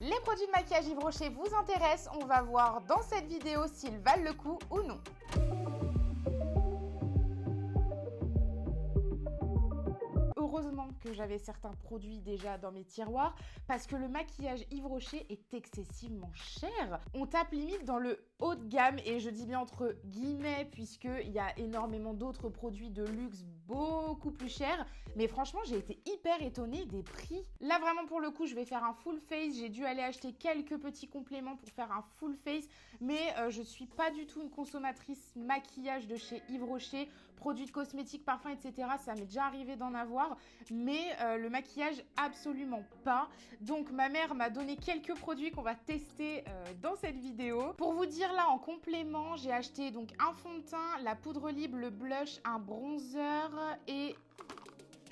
Les produits de maquillage Yves Rocher vous intéressent, on va voir dans cette vidéo s'ils valent le coup ou non. Heureusement que j'avais certains produits déjà dans mes tiroirs parce que le maquillage Yves Rocher est excessivement cher. On tape limite dans le haut de gamme et je dis bien entre guillemets puisqu'il y a énormément d'autres produits de luxe beaucoup plus chers. Mais franchement, j'ai été hyper étonnée des prix. Là, vraiment pour le coup, je vais faire un full face. J'ai dû aller acheter quelques petits compléments pour faire un full face. Mais je suis pas du tout une consommatrice maquillage de chez Yves Rocher. Produits de cosmétiques, parfums, etc. Ça m'est déjà arrivé d'en avoir. Mais le maquillage, absolument pas. Donc ma mère m'a donné quelques produits qu'on va tester dans cette vidéo. Pour vous dire là en complément, j'ai acheté donc un fond de teint, la poudre libre, le blush, un bronzer et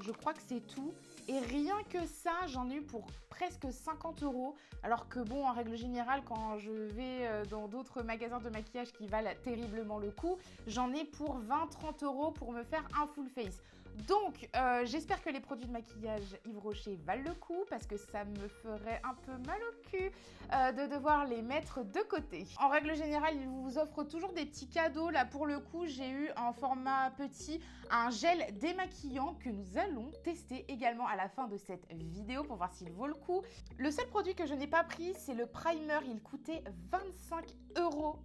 je crois que c'est tout. Et rien que ça, j'en ai eu pour presque 50 €. Alors que bon, en règle générale, quand je vais dans d'autres magasins de maquillage qui valent terriblement le coup, j'en ai pour 20-30 € pour me faire un full face. Donc, j'espère que les produits de maquillage Yves Rocher valent le coup parce que ça me ferait un peu mal au cul de devoir les mettre de côté. En règle générale, ils vous offrent toujours des petits cadeaux. Là, pour le coup, j'ai eu en format petit un gel démaquillant que nous allons tester également à la fin de cette vidéo pour voir s'il vaut le coup. Le seul produit que je n'ai pas pris, c'est le primer. Il coûtait 25 €.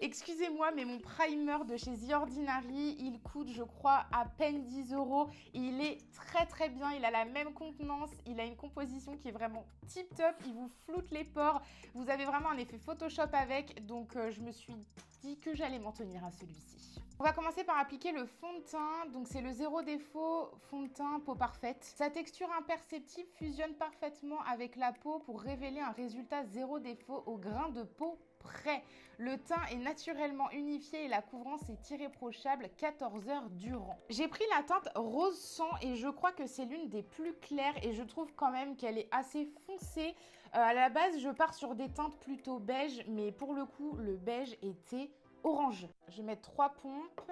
Excusez-moi, mais mon primer de chez The Ordinary, il coûte, je crois, à peine 10 €. Il est très très bien, il a la même contenance, il a une composition qui est vraiment tip top, il vous floute les pores. Vous avez vraiment un effet Photoshop avec, donc je me suis dit que j'allais m'en tenir à celui-ci. On va commencer par appliquer le fond de teint. Donc c'est le zéro défaut fond de teint peau parfaite. Sa texture imperceptible fusionne parfaitement avec la peau pour révéler un résultat zéro défaut au grain de peau prêt. Le teint est naturellement unifié et la couvrance est irréprochable 14 heures durant. J'ai pris la teinte rose sang et je crois que c'est l'une des plus claires et je trouve quand même qu'elle est assez foncée. À la base, je pars sur des teintes plutôt beige, mais pour le coup, le beige était orange. Je vais mettre 3 pompes.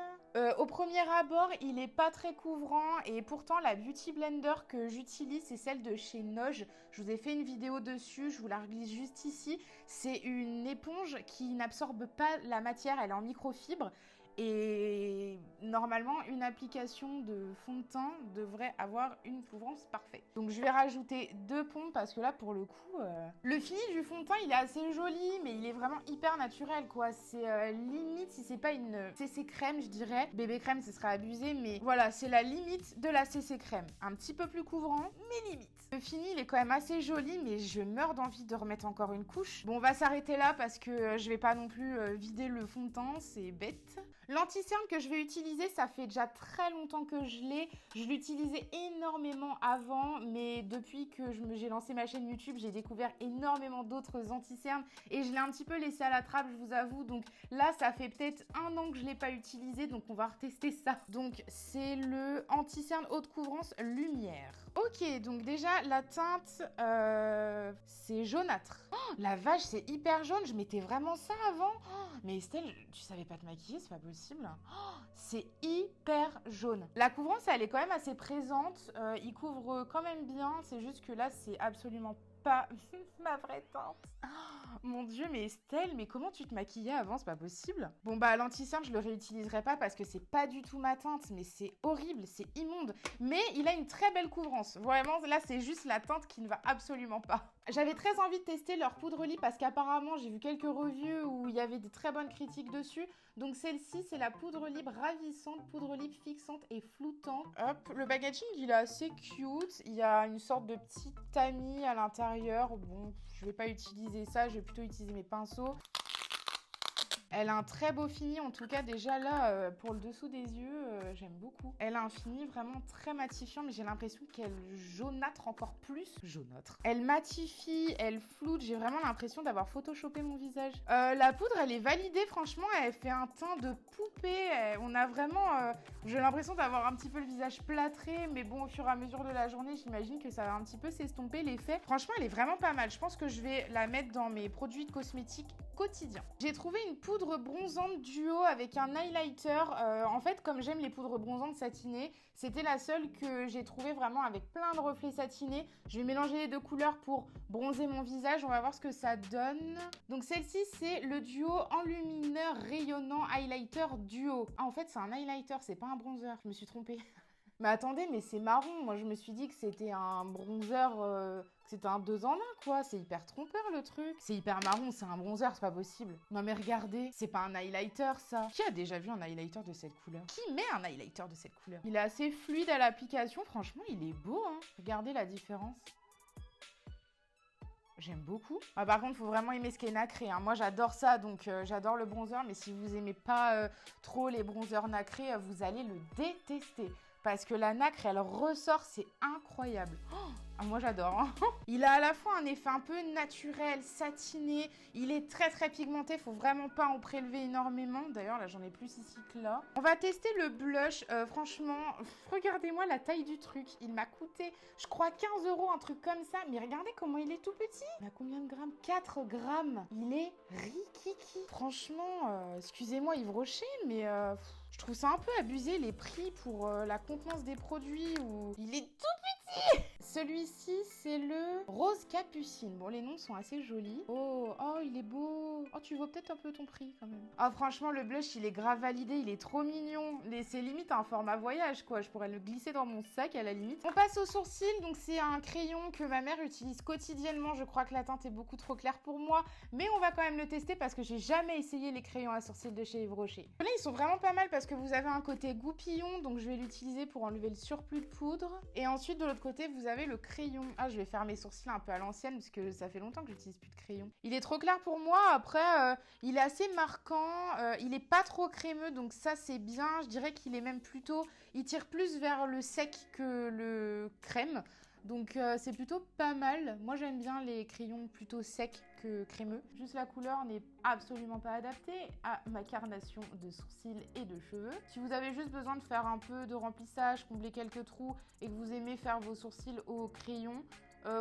Au premier abord, il n'est pas très couvrant et pourtant la Beauty Blender que j'utilise, c'est celle de chez Noge. Je vous ai fait une vidéo dessus, je vous la glisse juste ici. C'est une éponge qui n'absorbe pas la matière, elle est en microfibre. Et normalement, une application de fond de teint devrait avoir une couvrance parfaite. Donc je vais rajouter 2 pompes parce que là, pour le coup, le fini du fond de teint, il est assez joli, mais il est vraiment hyper naturel, quoi. C'est limite, si c'est pas une CC crème, je dirais. Bébé crème, ce serait abusé, mais voilà, c'est la limite de la CC crème. Un petit peu plus couvrant, mais limite. Le fini, il est quand même assez joli, mais je meurs d'envie de remettre encore une couche. Bon, on va s'arrêter là parce que je vais pas non plus vider le fond de teint, c'est bête. L'anti-cerne que je vais utiliser, ça fait déjà très longtemps que je l'ai. Je l'utilisais énormément avant, mais depuis que j'ai lancé ma chaîne YouTube, j'ai découvert énormément d'autres anti-cernes et je l'ai un petit peu laissé à la trappe, je vous avoue. Donc là, ça fait peut-être 1 an que je ne l'ai pas utilisé, donc on va retester ça. Donc c'est le anti-cerne haute couvrance lumière. Ok, donc déjà la teinte, c'est jaunâtre. Oh, la vache, c'est hyper jaune, je mettais vraiment ça avant. Oh, mais Estelle, tu savais pas te maquiller, c'est pas possible. Oh, c'est hyper jaune. La couvrance, elle est quand même assez présente. Il couvre quand même bien. C'est juste que là, c'est absolument pas ma vraie teinte. Oh, mon Dieu, mais Estelle, mais comment tu te maquillais avant? C'est pas possible. Bon, bah, l'anti-cerne, je le réutiliserai pas parce que c'est pas du tout ma teinte, mais c'est horrible, c'est immonde. Mais il a une très belle couvrance. Vraiment, là, c'est juste la teinte qui ne va absolument pas. J'avais très envie de tester leur poudre lip parce qu'apparemment, j'ai vu quelques reviews où il y avait des très bonnes critiques dessus. Donc, celle-ci, c'est la poudre lip ravissante, poudre lip fixante et floutante. Hop, le packaging, il est assez cute. Il y a une sorte de petit tamis à l'intérieur. Bon, je vais pas utiliser ça, je vais plutôt utiliser mes pinceaux. Elle a un très beau fini, en tout cas déjà là, pour le dessous des yeux, j'aime beaucoup. Elle a un fini vraiment très matifiant, mais j'ai l'impression qu'elle jaunâtre encore plus. Jaunâtre. Elle matifie, elle floute, j'ai vraiment l'impression d'avoir photoshopé mon visage. La poudre, elle est validée, franchement, elle fait un teint de poupée. On a vraiment, j'ai l'impression d'avoir un petit peu le visage plâtré, mais bon, au fur et à mesure de la journée, j'imagine que ça va un petit peu s'estomper l'effet. Franchement, elle est vraiment pas mal. Je pense que je vais la mettre dans mes produits de cosmétiques quotidien. J'ai trouvé une poudre bronzante duo avec un highlighter. En fait, comme j'aime les poudres bronzantes satinées, c'était la seule que j'ai trouvée vraiment avec plein de reflets satinés. Je vais mélanger les deux couleurs pour bronzer mon visage. On va voir ce que ça donne. Donc celle-ci, c'est le duo enlumineur rayonnant highlighter duo. Ah, en fait, c'est un highlighter, c'est pas un bronzer. Je me suis trompée. Mais attendez, mais c'est marron. Moi, je me suis dit que c'était un bronzer, que c'était un 2 en 1, quoi. C'est hyper trompeur, le truc. C'est hyper marron, c'est un bronzer, c'est pas possible. Non, mais regardez, c'est pas un highlighter, ça. Qui a déjà vu un highlighter de cette couleur? Qui met un highlighter de cette couleur? Il est assez fluide à l'application. Franchement, il est beau, hein. Regardez la différence. J'aime beaucoup. Ah, par contre, il faut vraiment aimer ce qui est nacré, hein. Moi, j'adore ça, donc j'adore le bronzer. Mais si vous aimez pas trop les bronzers nacrés, vous allez le détester. Parce que la nacre, elle ressort, c'est incroyable. Oh, ah, moi, j'adore, hein. Il a à la fois un effet un peu naturel, satiné. Il est très, très pigmenté. Faut vraiment pas en prélever énormément. D'ailleurs, là, j'en ai plus ici que là. On va tester le blush. Franchement, regardez-moi la taille du truc. Il m'a coûté, je crois, 15 €, un truc comme ça. Mais regardez comment il est tout petit. Il a combien de grammes? 4 grammes. Il est rikiki. Franchement, excusez-moi Yves Rocher, mais... je trouve ça un peu abusé, les prix pour la contenance des produits où il est tout petit. Celui-ci, c'est le Rose Capucine. Bon, les noms sont assez jolis. Oh, il est beau. Oh, tu vois peut-être un peu ton prix quand même. Ah, franchement, le blush, il est grave validé. Il est trop mignon. C'est limite un format voyage, quoi. Je pourrais le glisser dans mon sac à la limite. On passe au sourcil. Donc, c'est un crayon que ma mère utilise quotidiennement. Je crois que la teinte est beaucoup trop claire pour moi. Mais on va quand même le tester parce que j'ai jamais essayé les crayons à sourcils de chez Yves Rocher. Là, ils sont vraiment pas mal parce que vous avez un côté goupillon. Donc, je vais l'utiliser pour enlever le surplus de poudre. Et ensuite, de l'autre côté, vous avez le crayon. Ah, je vais faire mes sourcils un peu à l'ancienne parce que ça fait longtemps que j'utilise plus de crayon. Il est trop clair pour moi. Après, il est assez marquant. Il est pas trop crémeux, donc ça, c'est bien. Je dirais qu'il est même plutôt... Il tire plus vers le sec que le crème. Donc, c'est plutôt pas mal. Moi, j'aime bien les crayons plutôt secs que crémeux. Juste la couleur n'est absolument pas adaptée à ma carnation de sourcils et de cheveux. Si vous avez juste besoin de faire un peu de remplissage, combler quelques trous et que vous aimez faire vos sourcils au crayon,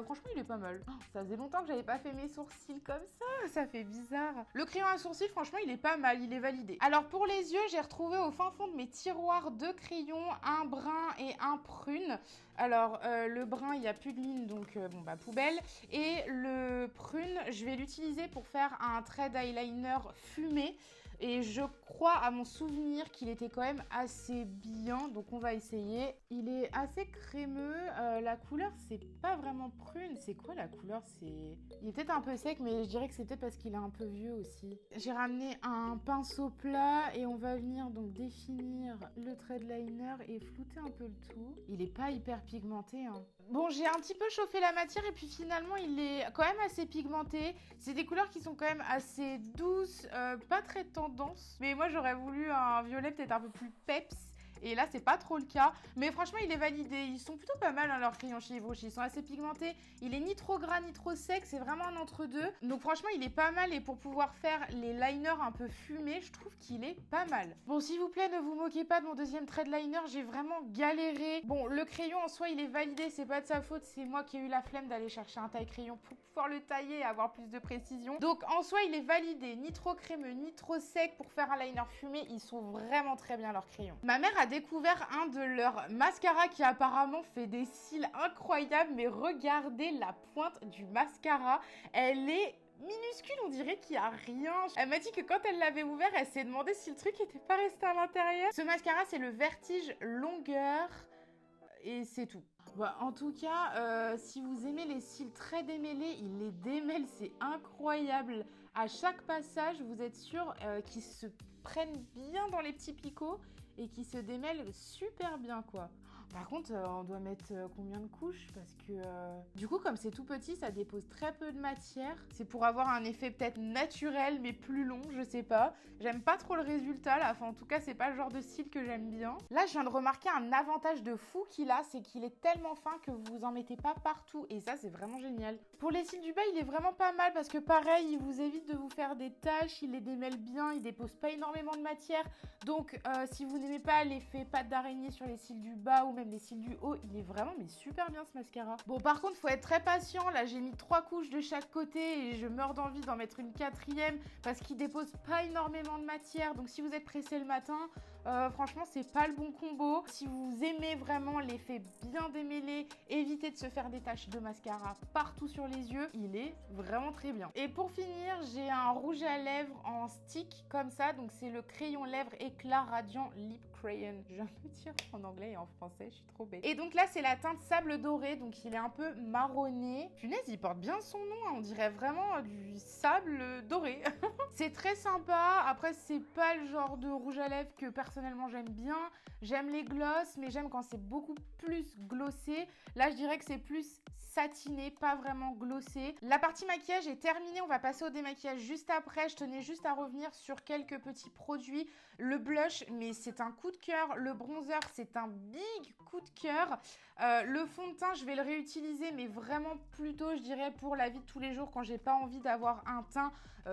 franchement, il est pas mal. Oh, ça faisait longtemps que j'avais pas fait mes sourcils comme ça fait bizarre. Le crayon à sourcils, franchement, il est pas mal, il est validé. Alors, pour les yeux, j'ai retrouvé au fin fond de mes tiroirs deux crayons, un brun et un prune. Alors, le brun, il n'y a plus de ligne, donc bon, bah, poubelle. Et le prune, je vais l'utiliser pour faire un trait d'eyeliner fumé. Et je crois à mon souvenir qu'il était quand même assez bien, donc on va essayer. Il est assez crémeux, la couleur c'est pas vraiment prune, c'est quoi la couleur? Il est peut-être un peu sec, mais je dirais que c'est peut-être parce qu'il est un peu vieux aussi. J'ai ramené un pinceau plat et on va venir donc définir le trait de liner et flouter un peu le tout. Il est pas hyper pigmenté, hein. Bon, j'ai un petit peu chauffé la matière et puis finalement, il est quand même assez pigmenté. C'est des couleurs qui sont quand même assez douces, pas très tendance. Mais moi, j'aurais voulu un violet peut-être un peu plus peps. Et là, c'est pas trop le cas. Mais franchement, il est validé. Ils sont plutôt pas mal, hein, leurs crayons chez Yves Rocher. Ils sont assez pigmentés. Il est ni trop gras, ni trop sec. C'est vraiment un entre-deux. Donc franchement, il est pas mal. Et pour pouvoir faire les liners un peu fumés, je trouve qu'il est pas mal. Bon, s'il vous plaît, ne vous moquez pas de mon deuxième trait de liner. J'ai vraiment galéré. Bon, le crayon, en soi, il est validé. C'est pas de sa faute. C'est moi qui ai eu la flemme d'aller chercher un taille-crayon pour pouvoir le tailler et avoir plus de précision. Donc, en soi, il est validé. Ni trop crémeux, ni trop sec. Pour faire un liner fumé, ils sont vraiment très bien, leurs crayons. Ma mère a découvert un de leurs mascaras qui apparemment fait des cils incroyables, mais regardez la pointe du mascara, elle est minuscule, on dirait qu'il n'y a rien. Elle m'a dit que quand elle l'avait ouvert, elle s'est demandé si le truc n'était pas resté à l'intérieur. Ce mascara, c'est le Vertige Longueur et c'est tout. Bah, en tout cas, si vous aimez les cils très démêlés, il les démêle, c'est incroyable. À chaque passage, vous êtes sûr qu'ils se prennent bien dans les petits picots et qui se démêlent super bien, quoi. Par contre, on doit mettre combien de couches? Parce que du coup, comme c'est tout petit, ça dépose très peu de matière. C'est pour avoir un effet peut-être naturel, mais plus long, je sais pas. J'aime pas trop le résultat, là. Enfin, en tout cas, c'est pas le genre de cils que j'aime bien. Là, je viens de remarquer un avantage de fou qu'il a, c'est qu'il est tellement fin que vous en mettez pas partout. Et ça, c'est vraiment génial. Pour les cils du bas, il est vraiment pas mal parce que pareil, il vous évite de vous faire des taches, il les démêle bien, il dépose pas énormément de matière. Donc, si vous n'aimez pas l'effet pâte d'araignée sur les cils du bas ou même les cils du haut, il est vraiment mais super bien ce mascara. Bon, par contre, faut être très patient. Là, j'ai mis 3 couches de chaque côté et je meurs d'envie d'en mettre une 4e parce qu'il dépose pas énormément de matière. Donc, si vous êtes pressé le matin, franchement, c'est pas le bon combo. Si vous aimez vraiment l'effet bien démêlé, évitez de se faire des taches de mascara partout sur les yeux. Il est vraiment très bien. Et pour finir, j'ai un rouge à lèvres en stick comme ça. Donc, c'est le crayon lèvres éclat radiant lip crayon. Je viens de le dire en anglais et en français, je suis trop bête. Et donc là, c'est la teinte sable doré. Donc, il est un peu marronné. Punaise, il porte bien son nom. Hein. On dirait vraiment du sable doré. C'est très sympa. Après, c'est pas le genre de rouge à lèvres que personnellement j'aime bien. J'aime les gloss, mais j'aime quand c'est beaucoup plus glossé. Là, je dirais que c'est plus satiné, pas vraiment glossé. La partie maquillage est terminée. On va passer au démaquillage juste après. Je tenais juste à revenir sur quelques petits produits. Le blush, mais c'est un coup de cœur. Le bronzer, c'est un big coup de cœur. Le fond de teint, je vais le réutiliser, mais vraiment plutôt, je dirais, pour la vie de tous les jours, quand j'ai pas envie d'avoir un teint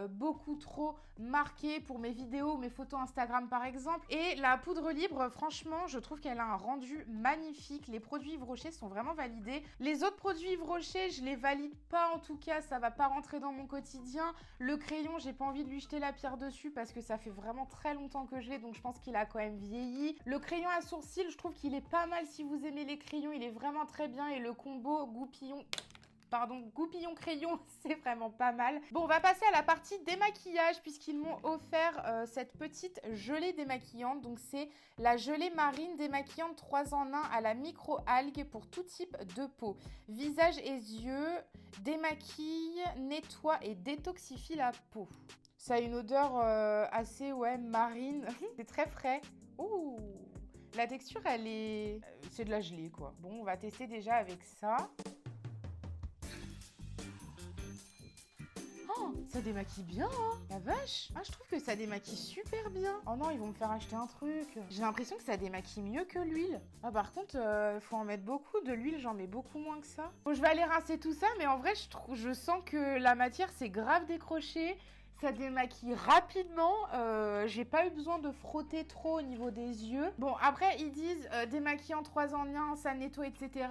beaucoup trop marqué pour mes vidéos, mes photos Instagram par exemple. Et la poudre libre, franchement, je trouve qu'elle a un rendu magnifique. Les produits Yves Rocher sont vraiment validés. Les autres produits Yves Rocher, je les valide pas en tout cas, ça va pas rentrer dans mon quotidien. Le crayon, j'ai pas envie de lui jeter la pierre dessus parce que ça fait vraiment très longtemps que je l'ai, donc je pense qu'il a quand même vieilli. Le crayon à sourcils, je trouve qu'il est pas mal si vous aimez les crayons, il est vraiment très bien. Et le combo goupillon crayon, c'est vraiment pas mal. Bon, on va passer à la partie démaquillage puisqu'ils m'ont offert cette petite gelée démaquillante. Donc, c'est la gelée marine démaquillante 3 en 1 à la micro-algue pour tout type de peau. Visage et yeux, démaquille, nettoie et détoxifie la peau. Ça a une odeur assez, marine. C'est très frais. Ouh! La texture, elle est... c'est de la gelée, quoi. Bon, on va tester déjà avec ça. Oh, ça démaquille bien, hein. La vache. Ah, je trouve que ça démaquille super bien. Oh non, ils vont me faire acheter un truc. J'ai l'impression que ça démaquille mieux que l'huile. Ah, par contre, faut en mettre beaucoup. De l'huile, j'en mets beaucoup moins que ça. Bon, je vais aller rincer tout ça, mais en vrai, je sens que la matière, c'est grave décroché. Ça démaquille rapidement, j'ai pas eu besoin de frotter trop au niveau des yeux. Bon, après, ils disent démaquillant 3 en 1, ça nettoie, etc.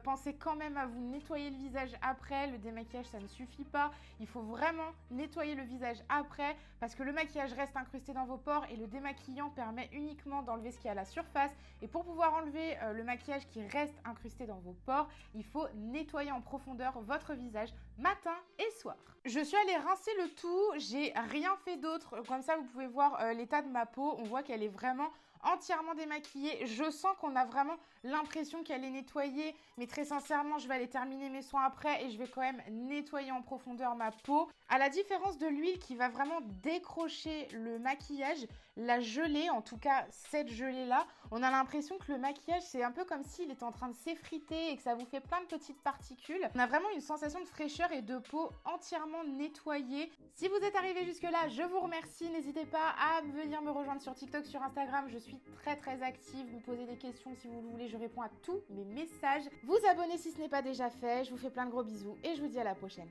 Pensez quand même à vous nettoyer le visage après. Le démaquillage, ça ne suffit pas. Il faut vraiment nettoyer le visage après parce que le maquillage reste incrusté dans vos pores et le démaquillant permet uniquement d'enlever ce qui est à la surface. Et pour pouvoir enlever le maquillage qui reste incrusté dans vos pores, il faut nettoyer en profondeur votre visage matin et soir. Je suis allée rincer le tout, j'ai rien fait d'autre. Comme ça, vous pouvez voir l'état de ma peau. On voit qu'elle est vraiment entièrement démaquillée. Je sens qu'on a vraiment l'impression qu'elle est nettoyée. Mais très sincèrement, je vais aller terminer mes soins après et je vais quand même nettoyer en profondeur ma peau. À la différence de l'huile qui va vraiment décrocher le maquillage, la gelée, en tout cas cette gelée-là, on a l'impression que le maquillage, c'est un peu comme s'il était en train de s'effriter et que ça vous fait plein de petites particules. On a vraiment une sensation de fraîcheur et de peau entièrement nettoyée. Si vous êtes arrivé jusque-là, je vous remercie. N'hésitez pas à venir me rejoindre sur TikTok, sur Instagram. Je suis très active. Vous posez des questions si vous le voulez. Je réponds à tous mes messages. Vous abonnez si ce n'est pas déjà fait. Je vous fais plein de gros bisous et je vous dis à la prochaine.